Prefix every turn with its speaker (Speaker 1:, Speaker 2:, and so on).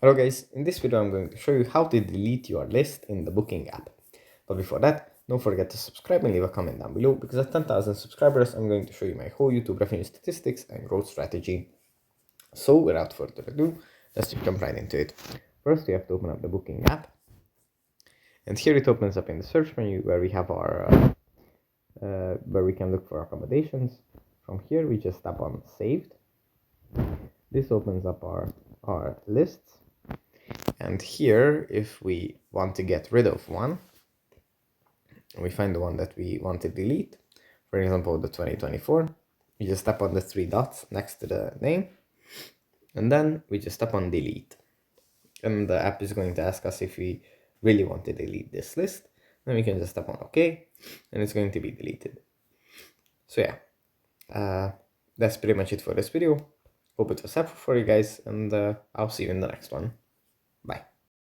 Speaker 1: Hello guys, in this video I'm going to show you how to delete your list in the Booking app. But before that, don't forget to subscribe and leave a comment down below, because at 10,000 subscribers I'm going to show you my whole YouTube revenue statistics and growth strategy. So without further ado, let's jump right into it. First we have to open up the Booking app, and here it opens up in the search menu where we have our where we can look for accommodations. From here we just tap on saved. This opens up our lists. And here, if we want to get rid of one, we find the one that we want to delete. For example, the 2024. We just tap on the three dots next to the name, and then we just tap on delete. And the app is going to ask us if we really want to delete this list. Then we can just tap on OK, and it's going to be deleted. So yeah, that's pretty much it for this video. Hope it was helpful for you guys, and I'll see you in the next one. Bye.